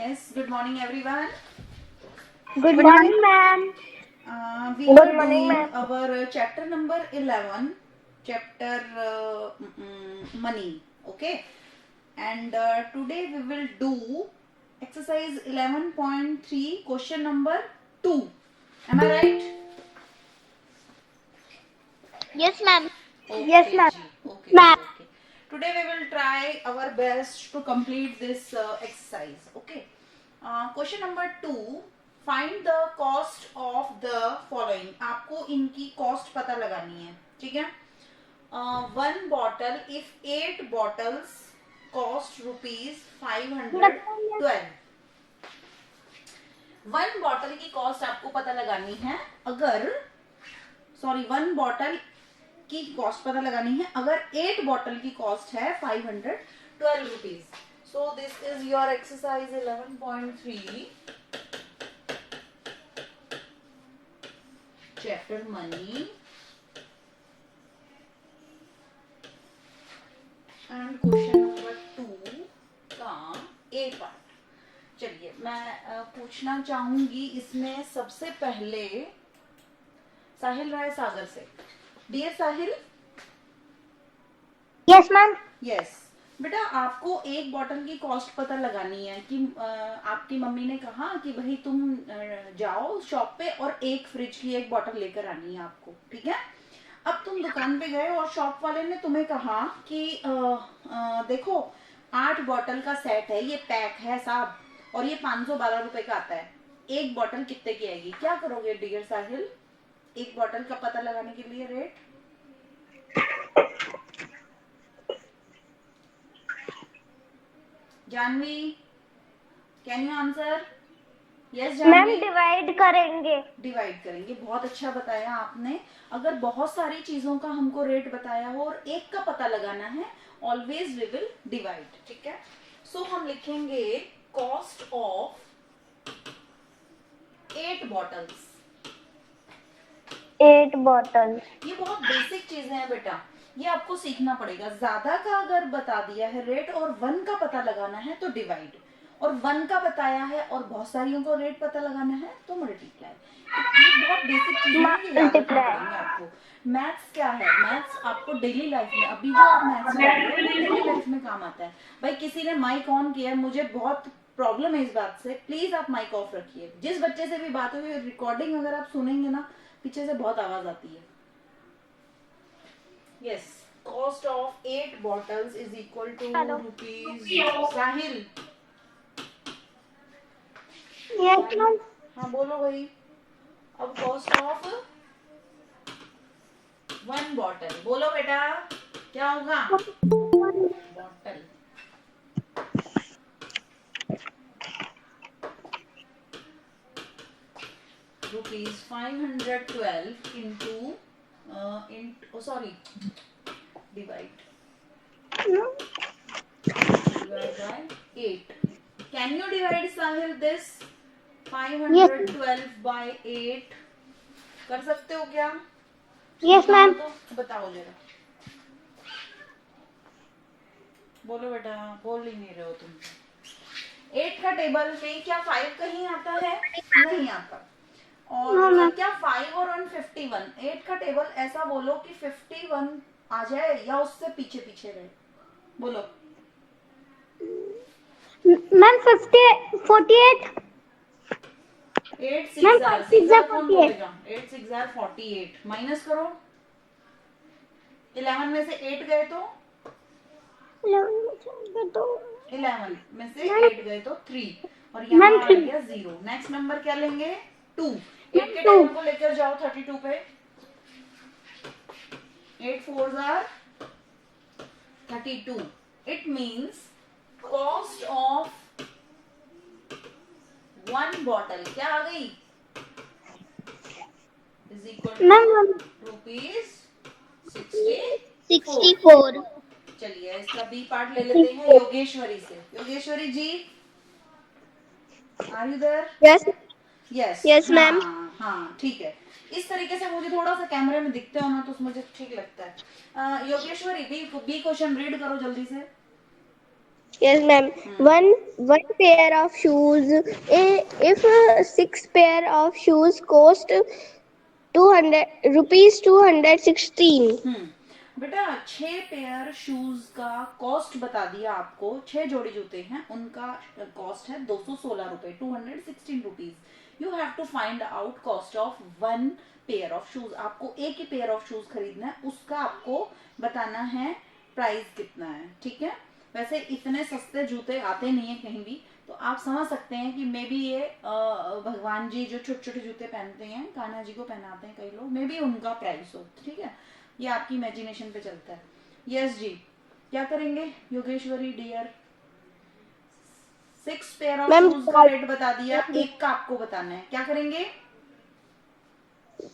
Yes, good morning everyone. Good morning, ma'am. We Good are morning, doing ma'am. our chapter number 11, chapter money. Okay, and today we will do exercise 11.3, question number 2. Am I right? Yes, ma'am. Yes, Okay, ma'am. ji. Okay, Ma'am. okay, okay. Today we will try our best to complete this exercise. Okay. Question number 2. Find the cost of the following. आपको इनकी cost पता लगानी है, ठीक है. One bottle, if 8 bottles cost rupees 512. One bottle की cost आपको पता लगानी है. अगर वन बॉटल की कॉस्ट पता लगानी है अगर 8 बॉटल की कॉस्ट है 512 rupees. So this is your exercise 11.3, chapter money and question number 2 का ए पार्ट. चलिए मैं पूछना चाहूंगी इसमें सबसे पहले साहिल राय सागर से. डियर साहिल. Yes, ma'am. यस बेटा, आपको एक बॉटल की कॉस्ट पता लगानी है कि आपकी मम्मी ने कहा कि भाई तुम जाओ शॉप पे और एक फ्रिज की एक बॉटल लेकर आनी है आपको, ठीक है. अब तुम दुकान पे गए और शॉप वाले ने तुम्हें कहा कि देखो 8 बॉटल का सेट है, ये पैक है साहब, और ये 512 रुपए का आता है. एक बॉटल कितने की आएगी? क्या करोगे डियर साहिल एक बॉटल का पता लगाने के लिए rate? Janvi, can you answer? Yes ma'am Janvi. Divide करेंगे. डिवाइड करेंगे. बहुत अच्छा बताया आपने. अगर बहुत सारी चीजों का हमको रेट बताया हो और एक का पता लगाना है, ऑलवेज वी विल डिवाइड, ठीक है. सो हम लिखेंगे कॉस्ट ऑफ 8 बॉटल्स. 8 bottles. ये बहुत बेसिक चीजें हैं बेटा, ये आपको सीखना पड़ेगा. ज्यादा का अगर बता दिया है रेट और 1 का पता लगाना है तो डिवाइड, और 1 का बताया है और बहुत सारियों को रेट पता लगाना है तो मल्टीप्लाई. ये बहुत बेसिक चीजें हैं, ये याद रखना Multiply. पड़ेंगे आपको. मैथ्स क्या है? मैथ्स आपको डेली लाइफ में, अभी जो आप मैथ्स कर रहे हो ये डेली लाइफ में काम आता है. भाई किसी ने माइक ऑन किया है, मुझे बहुत प्रॉब्लम है इस बात से, प्लीज आप माइक ऑफ रखिए. जिस बच्चे से भी बात हुई रिकॉर्डिंग अगर आप सुनेंगे ना, पीछे से बहुत आवाज आती है. Yes, cost of 8 bottles is equal to Hello. rupees. Sahil. Yes, ma'am. हाँ बोलो भाई. अब कॉस्ट ऑफ 1 बॉटल बोलो बेटा, क्या होगा? Bottle rupees 512 into sorry divide by 8. Can you divide Sahil this 512 by 8? कर सकते हो क्या? Yes, ma'am. तो बताओ जरा. बोलो बेटा, बोल ही नहीं रहे हो तुम. 8 का टेबल में क्या 5 कहीं आता है? नहीं आता. और No, ma'am. क्या 5 और 1 51? 8 का टेबल ऐसा बोलो कि 51 आ जाए या उससे पीछे पीछे रहे. बोलो. Ma'am 48. 8 Ma'am 6 are 6 6 are are कौन 48. बोलेगा? 8 6 आर 48. माइनस करो. 11 में से 8 गए तो 11 में से 8 गए तो 3, और यहाँ Ma'am आ 3. गया 0. नेक्स्ट नंबर क्या लेंगे? 2. 8 के टेबल को लेकर जाओ 32 पे. 8 4s are 32. It means cost of 1 bottle क्या आ गई? is equal to Ma'am rupees 64. 64. चलिए इसका बी पार्ट ले लेते हैं योगेश्वरी से. Yogeshwari ji, are you there? Yes. Yes. Yes, ma'am. हाँ ठीक है. इस तरीके से मुझे थोड़ा सा कैमरे में दिखते हो ना तो मुझे ठीक लगता है. योगेश्वरी बी क्वेश्चन रीड करो जल्दी से. Yes, ma'am. One pair of shoes. If 6 pair of shoes cost 200 rupees 216. बेटा 6 पेयर शूज का कॉस्ट बता दिया आपको। 6 जोड़ी जूते हैं, उनका कॉस्ट है 216 रुपए, 216 rupees. You have to find out cost of 1 pair of shoes. आपको एक ही पेयर ऑफ शूज खरीदना है, उसका आपको बताना है प्राइस कितना है, ठीक है। वैसे इतने सस्ते जूते आते नहीं है कहीं भी, तो आप समझ सकते हैं कि मे बी ये भगवान जी जो छोटे छोटे जूते पहनते हैं, कान्हा जी को पहनाते हैं कई लोग, मे बी उनका प्राइस हो, ठीक है। ये आपकी इमेजिनेशन पे चलता है। यस जी, क्या करेंगे Yogeshwari dear? 6 pair of ma'am shoes का रेट बता दिया, एक का आपको बताना है, क्या करेंगे?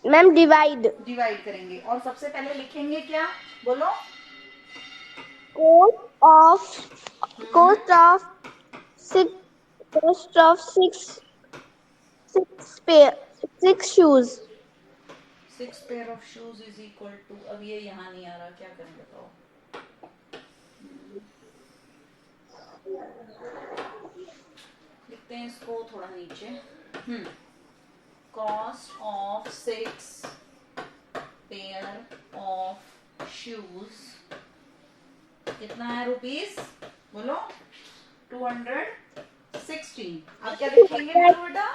मैम डिवाइड डिवाइड करेंगे, और सबसे पहले लिखेंगे क्या, बोलो? cost of six cost of six shoes. 6 pair of shoes is equal to, अब ये यहाँ नहीं आ रहा, क्या करें बताओ? लिखते हैं इसको थोड़ा नीचे। Cost of 6 pair of shoes कितना है रुपीस, बोलो? 216। अब क्या लिखेंगे बेटा?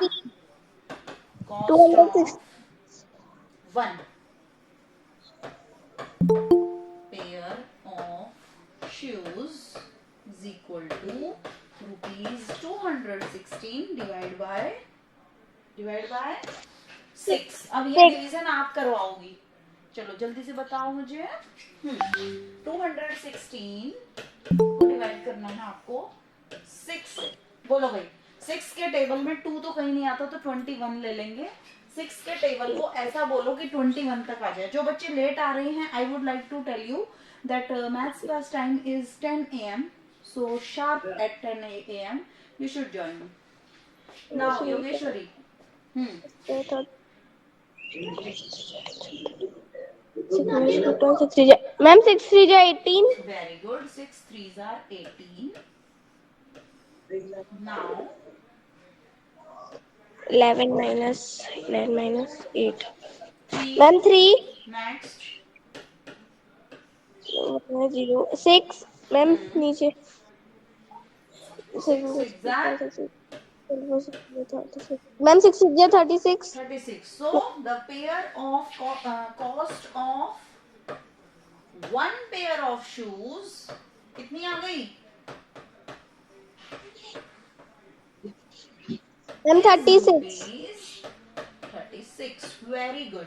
Cost of 1 pair of shoes is equal to rupees 216 divide by 6। अब ये डिवीजन आप करवाओगी, चलो जल्दी से बताओ मुझे। 216 को डिवाइड करना है आपको 6 से। बोलो भाई, 6 के टेबल में 2 तो कहीं नहीं आता, तो 21 ले लेंगे। 6 के टेबल को ऐसा बोलो कि 21 तक आ जाए। जो बच्चे लेट आ रहे हैं, I would like to tell you that maths class time is 10 AM, so sharp at 10 AM you should join. Now Yogeshwari, Ma'am 6 3 18. very good. 6 3s are 18. Now 11 minus 8. 3 Ma'am 3 next 0 6. Ma'am नीचे 6 6 are Ma'am 6 6 36. 36. So the pair of cost of 1 pair of shoes कितनी आ गई? Ma'am 36. 36। Very good,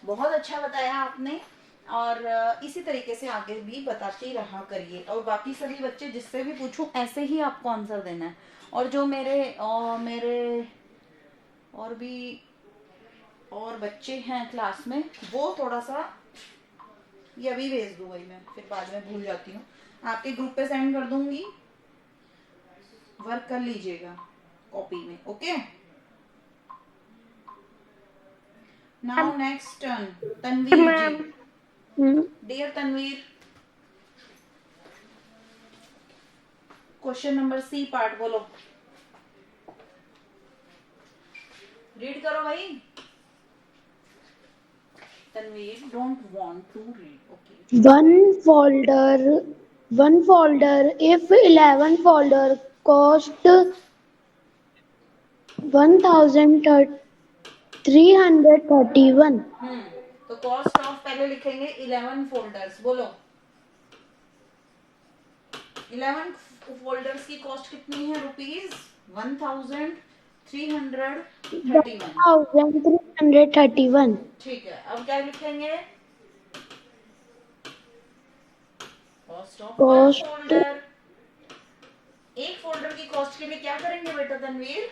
बहुत अच्छा बताया आपने। और इसी तरीके से आगे भी बताते रहा करिए, और बाकी सभी बच्चे जिससे भी पूछूं ऐसे ही आपको आंसर देना है। और जो मेरे और भी और बच्चे हैं क्लास में, वो थोड़ा सा ये अभी भेज दूँ भाई, मैं फिर बाद में भूल जाती हूँ, आपके ग्रुप पे सेंड कर दूंगी, वर्क कर लीजिएगा कॉपी में, okay. Now next turn Tanveer ji. Dear Tanveer, question number C part बोलो, रीड करो भाई। Tanveer don't want to read, okay. One folder if 11 folder cost 1331. तो कॉस्ट ऑफ पहले लिखेंगे 11 फोल्डर्स, बोलो 11 फोल्डर्स की कॉस्ट कितनी है रुपीज? 1331. ठीक है, अब क्या लिखेंगे? Cost of 1 folder. एक फोल्डर की कॉस्ट के लिए क्या करेंगे बेटा तनवीर?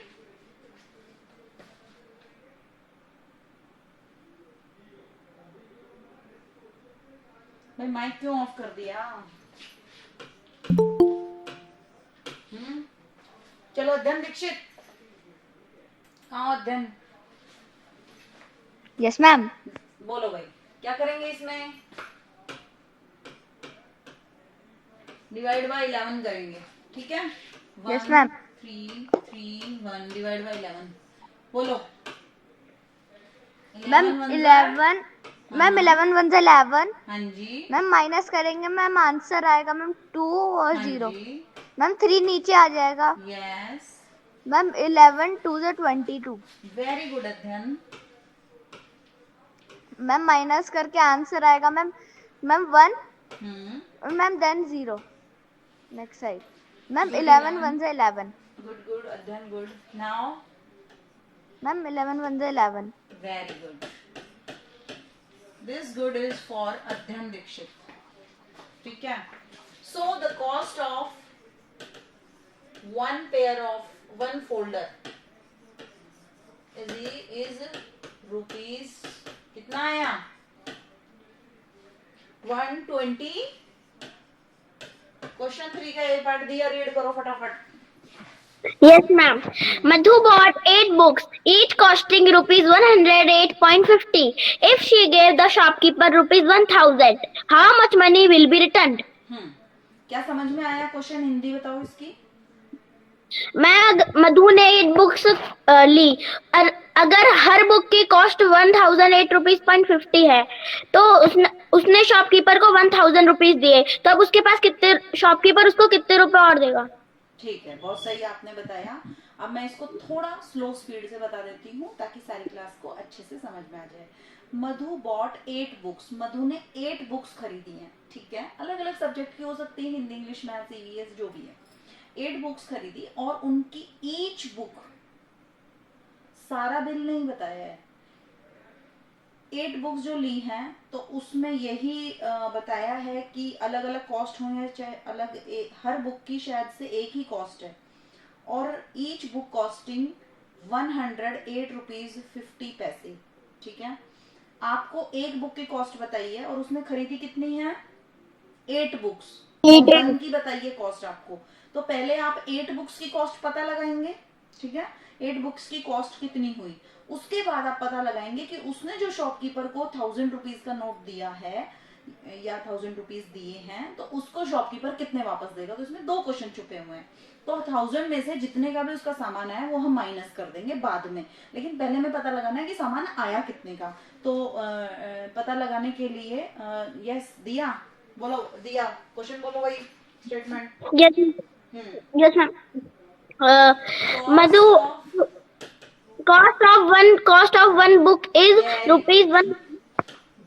भाई माइक क्यों ऑफ कर दिया? चलो अध्ययन दीक्षित, कहाँ अध्ययन? Yes ma'am. बोलो भाई, क्या करेंगे इसमें? डिवाइड बाय 11 करेंगे, ठीक है। Yes 1 ma'am. 3 3 1 डिवाइड बाय 11 बोलो। Ma'am 11 1 11 ma'am 11 1 11। हाँ जी मैम माइनस करेंगे मैम, आंसर आएगा मैम 2 और हाँ 0। जी मैम 3 नीचे आ जाएगा। यस मैम 11 2 से 22। Very good Adhyayan. Ma'am minus करके आंसर आएगा मैम 1 हम्म और ma'am then 0 next side. Ma'am good 11 11 1 से 11। Good good Adhyayan good now ma'am 11 1 से 11। Very good this good is for Adhyayan Dikshit. ठीक है। So the cost of one pair of one folder is rupees कितना आया 120। क्वेश्चन 3 का ए पार्ट दिया, रीड करो फटाफट। Yes, ma'am. Madhu bought 8 books, each costing rupees 108.50. If she gave the shopkeeper rupees 1000, how much money will be returned? क्या समझ में आया क्वेश्चन? हिंदी बताओ इसकी। मधु ने 8 बुक्स ली और अगर हर बुक की कॉस्ट 1008 रुपीज पॉइंट 50 है तो उसने शॉपकीपर को 1000 रुपीज दिए, तो अब उसके पास कितने, शॉपकीपर उसको कितने रुपए और देगा? ठीक है, बहुत सही आपने बताया। अब मैं इसको थोड़ा स्लो स्पीड से बता देती हूँ ताकि सारी क्लास को अच्छे से समझ में आ जाए। मधु बॉट 8 बुक्स, मधु ने 8 बुक्स खरीदी हैं। ठीक है, अलग अलग सब्जेक्ट की हो सकती है, हिंदी इंग्लिश मैथ्स ईवीएस जो भी है। 8 बुक्स खरीदी और उनकी ईच बुक, सारा बिल नहीं बताया है, 8 बुक्स जो ली हैं तो उसमें यही बताया है कि अलग अलग कॉस्ट होंगे, चाहे अलग हर बुक की शायद से एक ही कॉस्ट है, और ईच बुक कॉस्टिंग 108 रुपीज 50 पैसे। ठीक है, आपको एक बुक की कॉस्ट बताई है और उसने खरीदी कितनी है 8 बुक्स, 1 की बताइए कॉस्ट आपको। तो पहले आप 8 बुक्स की कॉस्ट पता लगाएंगे। ठीक है, 8 बुक्स की कॉस्ट कितनी हुई, उसके बाद आप पता लगाएंगे कि उसने जो शॉपकीपर को 1000 रुपीज का नोट दिया है या 1000 रुपीज दिए हैं तो उसको शॉपकीपर कितने वापस देगा। तो इसमें 2 क्वेश्चन छुपे हुए हैं। तो 1000 में से जितने का भी उसका सामान आया वो हम माइनस कर देंगे बाद में, लेकिन पहले हमें पता लगाना है कि सामान आया कितने का। तो पता लगाने के लिए यस दिया बोलो, दिया क्वेश्चन बोलो वही statement. Yes, ma'am. Madhu, cost of one book is rupees 1.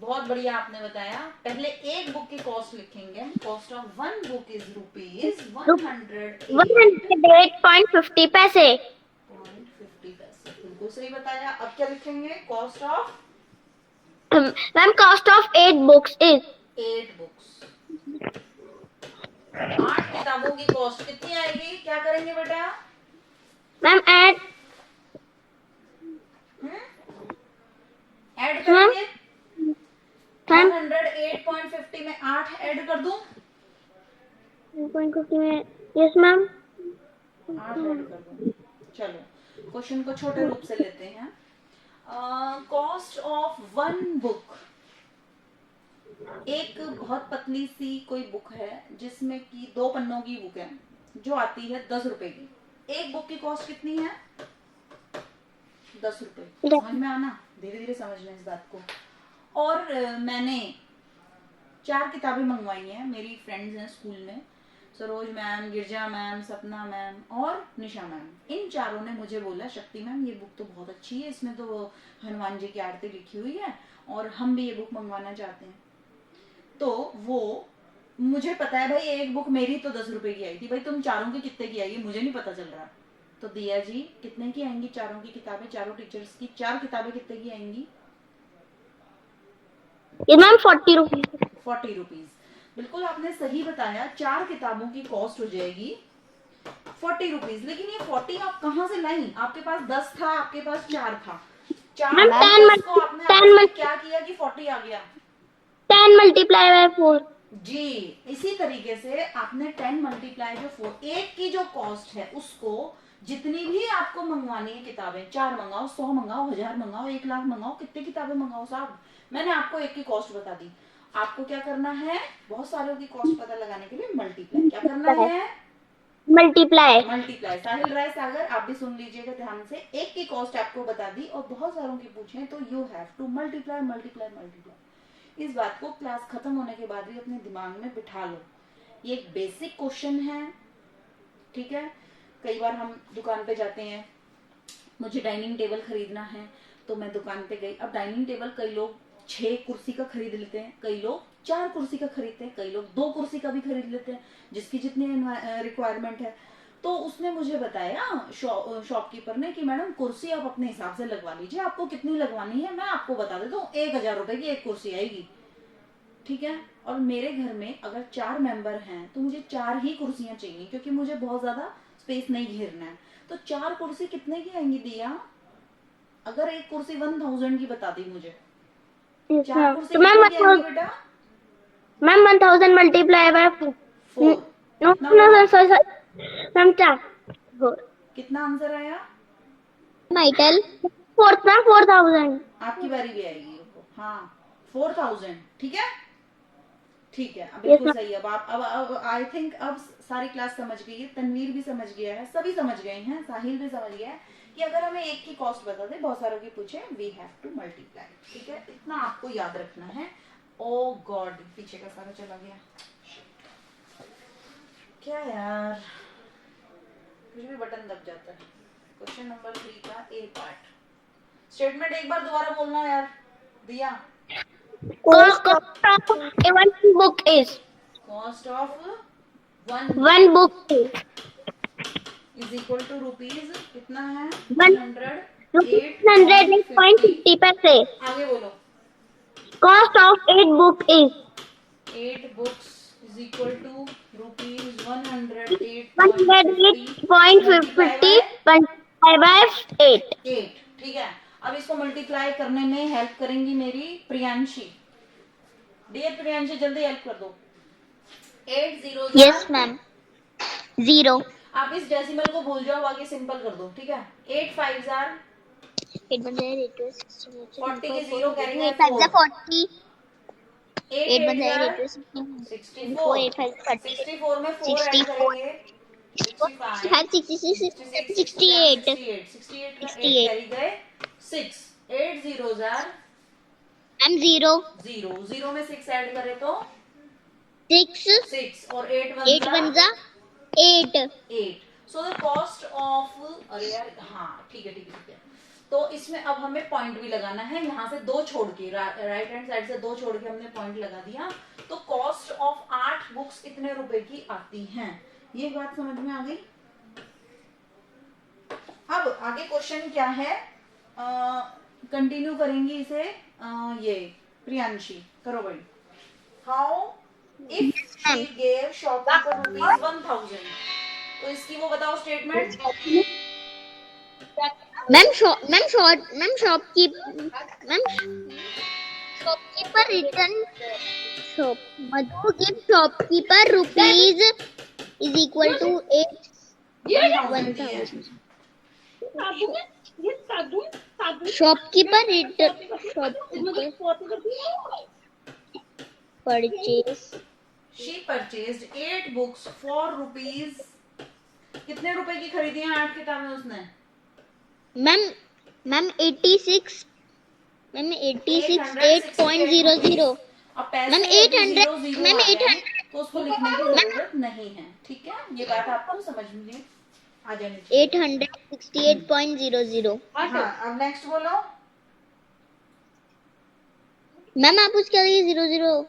बहुत बढ़िया आपने बताया। पहले एक बुक की कॉस्ट लिखेंगे, cost of 1 book is rupees 108.50 पैसे। 150 पैसे, बिल्कुल सही बताया। अब क्या लिखेंगे, cost of ma'am cost of 8 books is 8 books, 8 किताबों की कॉस्ट कितनी आएगी, क्या करेंगे बेटा? मैम ऐड करेंगे 108.50 में 8 ऐड कर दूं? 1.50 में यस मैम 8 ऐड कर दूं। चलो क्वेश्चन को छोटे रूप से लेते हैं। कॉस्ट ऑफ 1 बुक, एक बहुत पतली सी कोई बुक है जिसमें कि 2 पन्नों की बुक है जो आती है 10 रुपए की। एक बुक की कॉस्ट कितनी है 10 रुपए। समझ में आना, धीरे धीरे समझना इस बात को। और मैंने 4 किताबें मंगवाई हैं, मेरी फ्रेंड्स हैं स्कूल में, सरोज मैम, गिरजा मैम, सपना मैम और निशा मैम। इन चारों ने मुझे बोला शक्ति मैम ये बुक तो बहुत अच्छी है, इसमें तो हनुमान जी की आरती लिखी हुई है और हम भी ये बुक मंगवाना चाहते हैं। तो वो मुझे पता है भाई एक बुक मेरी तो 10 रुपए की आई थी, भाई तुम चारों की कितने की आएगी मुझे नहीं पता चल रहा। तो दिया जी कितने की आएंगी चारों की किताबें, चारों टीचर्स की 4 किताबें कितने की आएंगी? ये मैम 40 रुपीज। 40 रुपीज, बिल्कुल आपने सही बताया। 4 किताबों की कॉस्ट हो जाएगी 40 रुपीज। लेकिन ये 40 आप कहाँ से लाई? आपके पास 10 था, आपके पास 4 था, 4 को आपने क्या किया कि 40 आ गया? 10 मल्टीप्लाई बाय 4 जी। इसी तरीके से आपने 10 मल्टीप्लाई बाय 4, एक की जो कॉस्ट है उसको जितनी भी आपको मंगवानी है किताबें, 4 मंगाओ, 100 मंगाओ, 1000 मंगाओ, 1 लाख मंगाओ, कितनी किताबें मंगाओ साहब, मैंने आपको एक की कॉस्ट बता दी। आपको क्या करना है, बहुत सारे की कॉस्ट पता लगाने के लिए मल्टीप्लाई क्या करना है, मल्टीप्लाई। साहिल राय सागर, आप भी सुन लीजिएगा ध्यान से। एक की कॉस्ट आपको बता दी और बहुत सारों की पूछे तो you have to multiply multiply multiply. इस बात को क्लास खत्म होने के बाद भी अपने दिमाग में बिठा लो। ये एक बेसिक क्वेश्चन है, ठीक है। कई बार हम दुकान पे जाते हैं, मुझे डाइनिंग टेबल खरीदना है तो मैं दुकान पे गई। अब डाइनिंग टेबल कई लोग 6 कुर्सी का खरीद लेते हैं, कई लोग 4 कुर्सी का खरीदते हैं, कई लोग 2 कुर्सी का भी खरीद लेते हैं, जिसकी जितनी रिक्वायरमेंट है। तो उसने मुझे बताया शॉपकीपर ने कि मैडम कुर्सी आप अपने हिसाब से लगवा लीजिए, आपको कितनी लगवानी है मैं आपको बता देता हूँ, 1000 रुपए की एक कुर्सी आएगी, ठीक है। और मेरे घर में अगर 4 मेंबर हैं तो मुझे 4 ही कुर्सियां चाहिए, क्योंकि मुझे बहुत ज्यादा स्पेस नहीं घेरना है। तो 4 कुर्सी कितने की आएंगी दिया? अगर एक कुर्सी 1000 की बता दी मुझे, 4 कुर्सी तो मैम कितने की आएंगी बेटा? Ma'am 1000 multiply by 4। No sorry ma'am 4 कितना आंसर आया? माइटल 4000। आपकी बारी भी आएगी, रुको। हाँ 4000, ठीक है, ठीक है। अब बिल्कुल सही। अब आप अब आई थिंक अब सारी क्लास समझ गई है, तनवीर भी समझ गया है, सभी समझ गए हैं, साहिल भी समझ गया है कि अगर हमें एक की कॉस्ट बता दे, बहुत सारों की पूछे, वी हैव टू मल्टीप्लाई, ठीक है। इतना आपको याद रखना है। ओ गॉड, पीछे का सारा चला गया क्या यार, कुछ भी बटन दब जाता है। क्वेश्चन नंबर 3 का ए पार्ट स्टेटमेंट एक बार दोबारा बोलना यार दिया। Cost of a one book is cost of one book is equal to rupees कितना है? 108.50 पैसे। आगे बोलो। Cost of 8 book is 8 books is equal to rupees 108.50 108.50 by 8। 8, ठीक है। अब इसको मल्टीप्लाई करने में हेल्प करेंगी मेरी प्रियांशी। डियर प्रियांशी जल्दी हेल्प कर दो। 8 0 यस मैम 0 आप इस डेसिमल को भूल जाओ, बाकी सिंपल कर दो, ठीक है। 8 5 जार 8 बन जाए 40 के 0 करेंगे 8 5 40 8 8 बन 8 जाए जार 64 8 5 30 64 में 4 ऐड 64 करेंगे 65 5 66 68 68 का 8 कैरी गए 6 8 0 जार मैम 0 0 0 में 6 ऐड करें तो 6 6 और 8 8 बन जा 8 8। सो द कॉस्ट ऑफ, अरे यार हाँ ठीक है ठीक है ठीक है। तो इसमें अब हमें पॉइंट भी लगाना है, यहाँ से 2 छोड़ के, राइट हैंड साइड से 2 छोड़ के हमने पॉइंट लगा दिया। तो कॉस्ट ऑफ 8 बुक्स कितने रुपए की आती हैं, ये बात समझ में आ गई। अब आगे क्वेश्चन क्या है, कंटिन्यू करेंगे इसे। ये प्रियांशी करो भाई। How if she gave shopkeeper rupees 1000, तो इसकी वो बताओ statement. Ma'am shopkeeper return shop Madhu give shopkeeper rupees is equal to 1000 shopkeeper purchase she purchased 8 books for rupees, कितने रुपए की खरीदी है 8 किताबें उसने? मैम 86 8.00 अब पैसे मैम 800 मैम 800 तो उसको लिखने की जरूरत नहीं है, ठीक है। ये बात आपको समझ में आ जानी चाहिए। 868.00 हाँ अब नेक्स्ट बोलो। मैम आप उसके आगे 00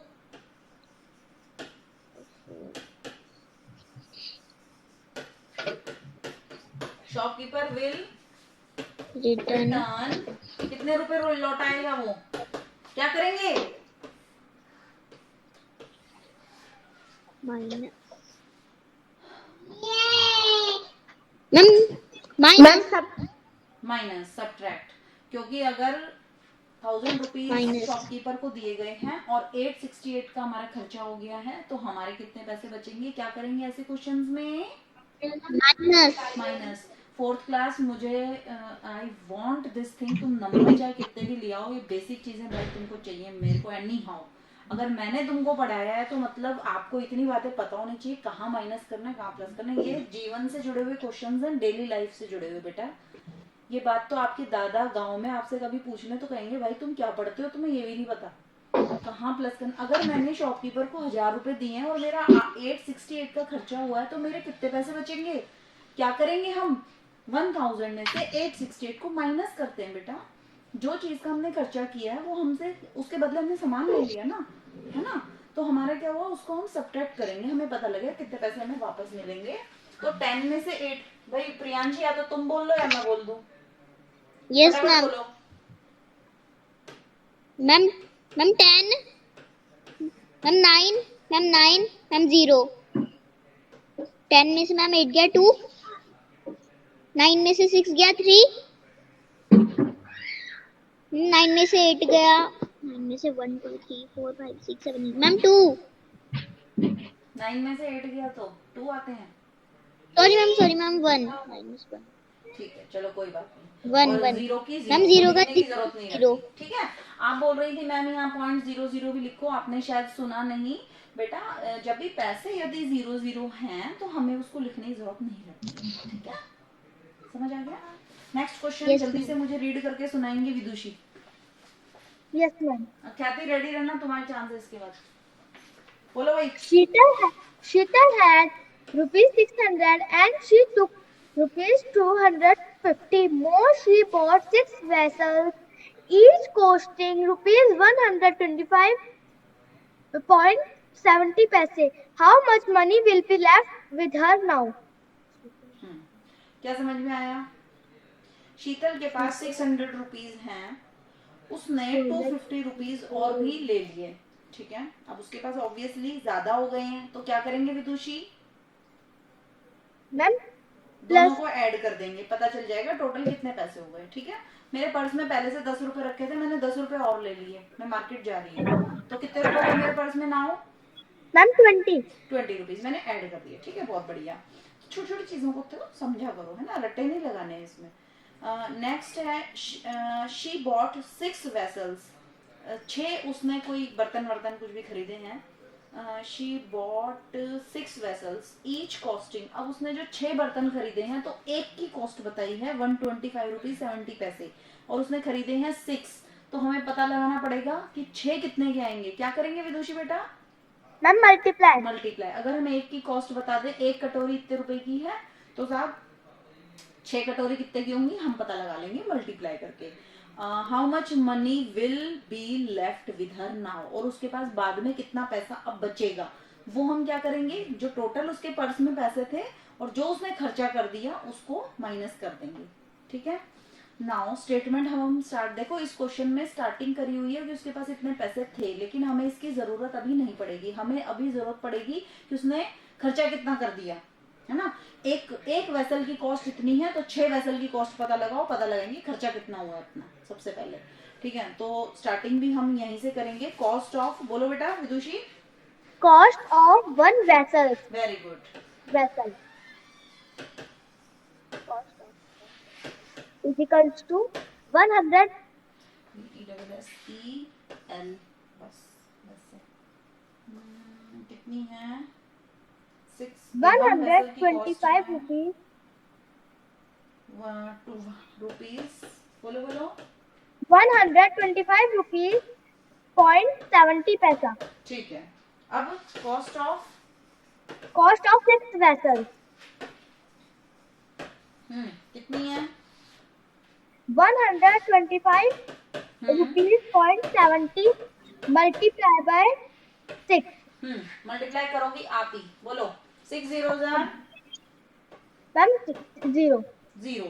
शॉपकीपर विल रिटर्न रिटर्न कितने रुपए लौटाएगा वो, क्या करेंगे? माइनस सब्ट्रैक्ट, क्योंकि अगर 1000 रुपीज शॉपकीपर को दिए गए हैं और 868 का हमारा खर्चा हो गया है, तो हमारे कितने पैसे बचेंगे? क्या करेंगे ऐसे क्वेश्चंस में? माइनस। 4th क्लास मुझे आई वांट दिस थिंग, तुम नंबर चाहे कितने भी ले आओ, ये बेसिक चीजें भाई तुमको चाहिए, मेरे को एनी हाउ अगर मैंने तुमको पढ़ाया है तो मतलब आपको इतनी बातें पता होनी चाहिए, कहाँ माइनस करना है कहाँ प्लस करना है। ये जीवन से जुड़े हुए क्वेश्चंस हैं, डेली लाइफ से जुड़े हुए बेटा। ये बात तो आपके दादा गांव में आपसे कभी पूछने तो कहेंगे भाई तुम क्या पढ़ते हो, तुम्हें ये भी नहीं पता कहाँ प्लस करना। अगर मैंने शॉपकीपर को 1000 रुपए दिए हैं और मेरा 868 का खर्चा हुआ है तो मेरे कितने पैसे बचेंगे? क्या करेंगे हम? 1000 में से 868 को माइनस करते हैं बेटा। जो चीज का हमने खर्चा किया है वो हमसे, उसके बदले हमने सामान ले लिया ना, है ना। तो हमारा क्या हुआ, उसको हम सब्ट्रैक्ट करेंगे, हमें पता लगेगा कितने पैसे हमें वापस मिलेंगे। तो 10 में से 8, भाई प्रियांशी या तो तुम बोल लो या मैं बोल दूं। यस फटाफट मैम। बोलो। Ma'am ma'am 10, ma'am 9, ma'am 9, ma'am 0। 10 में से मैम 8 गया 2, 9 में से 6 गया 3, 9 में से 8 गया, 9 में से 1 2 3 4 5 6 7 8 मैम 2। 9 में से 8 गया तो 2 आते हैं। Sorry ma'am 1 -1। ठीक है चलो कोई बात नहीं। 1 और 1 जीरो की मैम जीरो 0 का लिखने की जरूरत नहीं 0। रहती, ठीक है। आप बोल रही थी मैम यहाँ पॉइंट 00 भी लिखो, आपने शायद सुना नहीं बेटा। जब भी पैसे यदि 00 हैं तो हमें उसको लिखने की जरूरत नहीं रहती, ठीक है। समझ आ गया? नेक्स्ट क्वेश्चन Yes, जल्दी से मुझे रीड करके सुनाएंगे विदुषी। Yes, ma'am. ख्याति रेडी रहना, तुम्हारे चांस है इसके बाद। बोलो भाई। Sheetal had rupees 600 and she took rupees 250 more. She bought 6 vessels, each costing rupees 125.70 paise. How much money will be left with her now? क्या समझ में आया? शीतल के पास 600 रुपीज हैं, उसने 250 रुपीज और भी ले लिए, ठीक है। अब उसके पास ऑब्वियसली ज्यादा हो गए हैं तो क्या करेंगे विदुषी? Ma'am, दोनों को ऐड कर देंगे, पता चल जाएगा टोटल कितने पैसे हो गए, ठीक है। मेरे पर्स में पहले से 10 रुपए रखे थे, मैंने 10 रुपए और ले लिए, मैं मार्केट जा रही हूँ तो कितने रुपए हो गए मेरे पर्स में नाउ? ma'am 20. 20 रुपीज मैंने ऐड कर दिए, ठीक है, बहुत बढ़िया। छोटी छोटी चीजों को तो समझा करो, है ना, रट्टे नहीं लगाने हैं इसमें। नेक्स्ट है शी बॉट 6 वेसल्स, 6 उसने कोई बर्तन वर्तन कुछ भी खरीदे हैं। She bought 6 vessels each costing, अब उसने जो 6 बर्तन खरीदे हैं तो एक की कॉस्ट बताई है 125 रुपीज 70 पैसे, और उसने खरीदे हैं 6, तो हमें पता लगाना पड़ेगा कि 6 कितने के आएंगे। क्या करेंगे विदुषी बेटा? Ma'am, multiply. मल्टीप्लाई। अगर हम एक की कॉस्ट बता दें, एक कटोरी इतने रुपए की है तो साहब 6 कटोरी कितने की होंगी हम पता लगा लेंगे मल्टीप्लाई करके। How much money will be left with her now, और उसके पास बाद में कितना पैसा अब बचेगा वो हम क्या करेंगे, जो टोटल उसके पर्स में पैसे थे और जो उसने खर्चा कर दिया उसको माइनस कर देंगे, ठीक है। नाउ स्टेटमेंट हम स्टार्ट, देखो इस क्वेश्चन में स्टार्टिंग करी हुई है कि उसके पास इतने पैसे थे, लेकिन हमें इसकी जरूरत अभी नहीं पड़ेगी। हमें अभी जरूरत पड़ेगी कि उसने खर्चा कितना कर दिया, है ना। एक वेसल की कॉस्ट इतनी है तो 6 वेसल की कॉस्ट पता लगाओ, पता लगाएंगे खर्चा कितना हुआ इतना सबसे पहले, ठीक है। तो स्टार्टिंग भी हम यहीं से करेंगे। कॉस्ट ऑफ, बोलो बेटा विदुषी। Cost of one vessel. Very good. Vessel. Cost of is equals to 100. ESSEL बस से कितनी है? 6 125 rupees. रुपीज, बोलो बोलो। 125 rupees point 70 paisa. ठीक है। अब cost of, Cost of 6 vessels. कितनी है? 125 rupees point 70 multiplied by 6. Multiply करोगी आप ही, बोलो। 6 0 जार Ma'am, 0. 0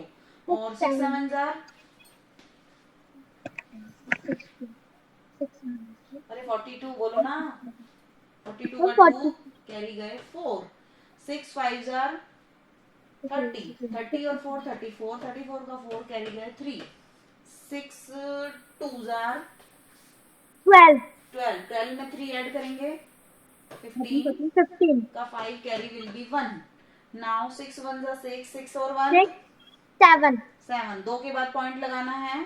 और 6 7 जार, अरे 42 बोलो ना। 42 का 2 कैरी गए 4, 6 5 जार 30, 30 और 4 34, 34 का 4 कैरी गए 3, 6 2 जार 12. 12, 12 में 3 ऐड करेंगे 15 15. का 5 कैरी विल बी 1। नाउ 6 1 जा 6, 6 और 1 6, 7. 7, 2 के बाद पॉइंट लगाना है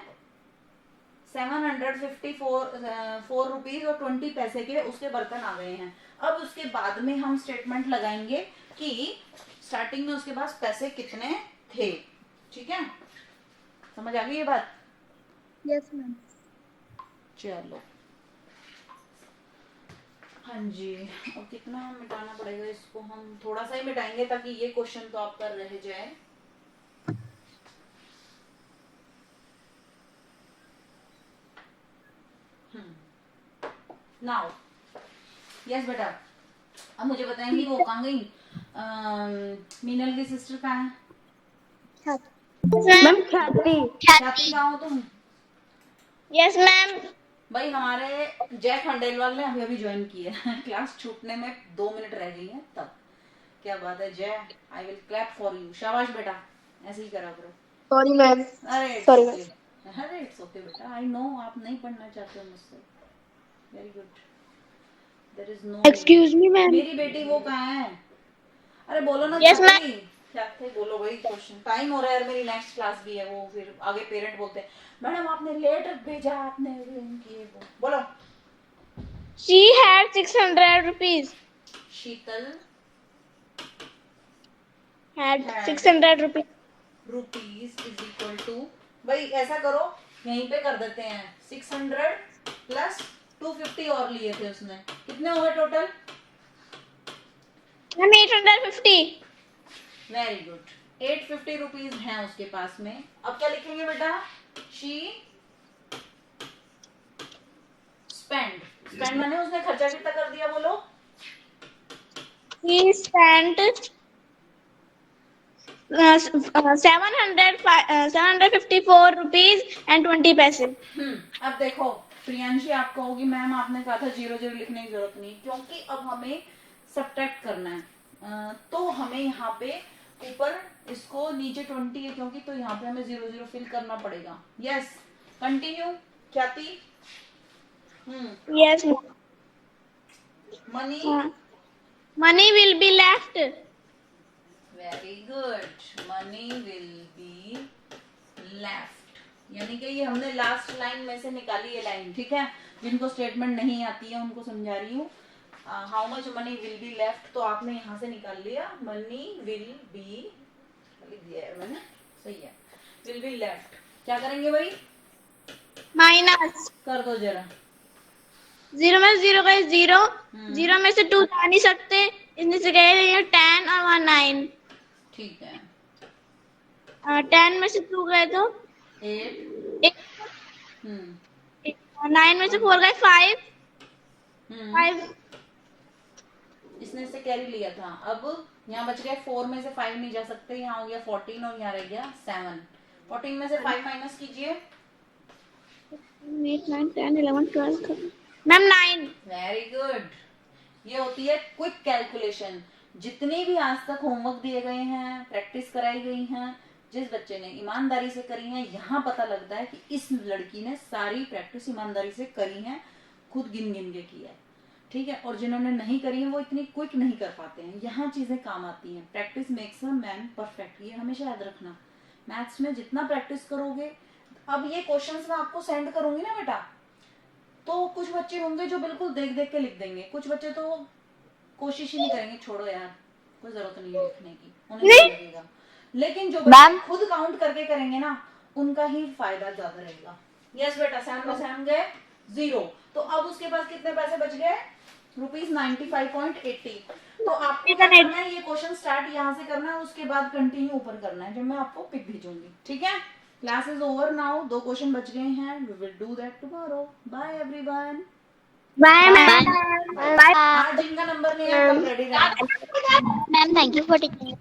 ₹754 और 20 पैसे के उसके बर्तन आ गए हैं। अब उसके बाद में हम स्टेटमेंट लगाएंगे कि स्टार्टिंग में उसके पास पैसे कितने थे। ठीक है, समझ आ गई ये बात? Yes ma'am. चलो हाँ जी, अब कितना मिटाना पड़ेगा इसको, हम थोड़ा सा ही मिटाएंगे ताकि ये क्वेश्चन तो आपका रह जाए। नाउ यस बेटा, अब मुझे बताएंगी वो कहाँ गई, मीनल की सिस्टर कहाँ है? मैम ख्याति। ख्याति कहाँ हो तुम? Yes ma'am. भाई हमारे जय खंडेलवाल ने अभी अभी ज्वाइन किया है क्लास छूटने में 2 मिनट रह गई है तब। क्या बात है Jay, I will clap for you. शाबाश बेटा, ऐसे ही करा करो। Sorry ma'am. अरे Sorry, अरे इट्स ओके बेटा, आई नो आप नहीं पढ़ना चाहते हो मुझसे। Very good, there is no. Excuse me ma'am. मेरी बेटी वो कहाँ है? अरे बोलो ना। Yes, ख्याति, क्या थे बोलो भाई, क्वेश्चन टाइम हो रहा है यार, मेरी नेक्स्ट क्लास भी है। वो फिर आगे पेरेंट बोलते हैं मैडम आपने लेट भेजा, आपने किए वो। बोलो। She had 600 rupees. Sheetal Had Had. 600 rupees. Rupees is equal to, भाई ऐसा करो यहीं पे कर देते हैं, 600 प्लस 250 और लिए थे उसने, कितने हो गए total? Ma'am 850. Very good, 850 rupees हैं उसके पास में। अब क्या लिखेंगे बेटा? शी स्पेंड माने उसने खर्चा कितना कर दिया बोलो? He spent 754 rupees and 20 पैसे. अब देखो प्रियांशी, आप कहोगी मैम आपने कहा था 0 लिखने की जरूरत नहीं, क्योंकि अब हमें सब्ट्रैक्ट करना है। तो हमें यहाँ पे ऊपर इसको नीचे 20 है क्योंकि, तो यहाँ पे हमें 0 फिल करना पड़ेगा। यस, कंटिन्यू ख्याति। Yes. ma'am. Money, Money will be left. Very good, money will be left, यानी कि ये हमने लास्ट लाइन में से निकाली है लाइन। ठीक है, जिनको स्टेटमेंट नहीं आती है उनको समझा रही हूँ। How much money will be left, तो आपने यहाँ से निकाल लिया मनी विल बी, लिख दिया है मैंने, सही है, विल बी लेफ्ट। क्या करेंगे भाई? Minus. कर दो जरा। 0 में 0 गए 0. 0 में से 2 जा नहीं सकते, इसमें से गए 10 और 1 9. ठीक है, 10 में से 2 गए तो 8। 9 में से 4 गए 5. 5. इसने से कैरी लिया था। अब यहाँ बच गए 4 में से 5 नहीं जा सकते, यहाँ हो गया 14 और यहाँ रह गया 7। 14 में से 5 माइनस कीजिए। 8 9 10 11 12. मैम 9. वेरी गुड, ये होती है क्विक कैलकुलेशन। जितने भी आज तक होमवर्क दिए गए हैं, प्रैक्टिस कराई गई हैं, जिस बच्चे ने ईमानदारी से करी है, यहाँ पता लगता है कि इस लड़की ने सारी प्रैक्टिस ईमानदारी से करी है, खुद गिन गिन के किया है। ठीक है, और जिन्होंने नहीं करी है वो इतनी क्विक नहीं कर पाते हैं। यहाँ चीजें काम आती हैं। Practice makes a man perfect, ये हमेशा याद रखना। मैथ्स में जितना प्रैक्टिस करोगे, अब ये क्वेश्चंस मैं आपको सेंड करूंगी ना बेटा, तो कुछ बच्चे होंगे जो बिल्कुल देख देख के लिख देंगे, कुछ बच्चे तो कोशिश ही नहीं करेंगे, छोड़ो यार कोई जरूरत नहीं है लिखने की, उन्हें नहीं लगेगा। लेकिन जो बच्चे खुद काउंट करके करेंगे ना, उनका ही फायदा ज्यादा रहेगा। यस बेटा, सैम गए 0, तो अब उसके पास कितने पैसे बच गए? ₹95.80। तो आपको क्या करना है, ये क्वेश्चन स्टार्ट यहाँ से करना है, उसके बाद कंटिन्यू ऊपर करना है, जब मैं आपको पिक भेजूंगी। ठीक है, class is over now, 2 question बच गए हैं, we will do that tomorrow. Bye everyone. Bye ma'am. Bye आज जिनका नंबर नहीं है कल रेडी रहना। Ma'am, thank you for taking.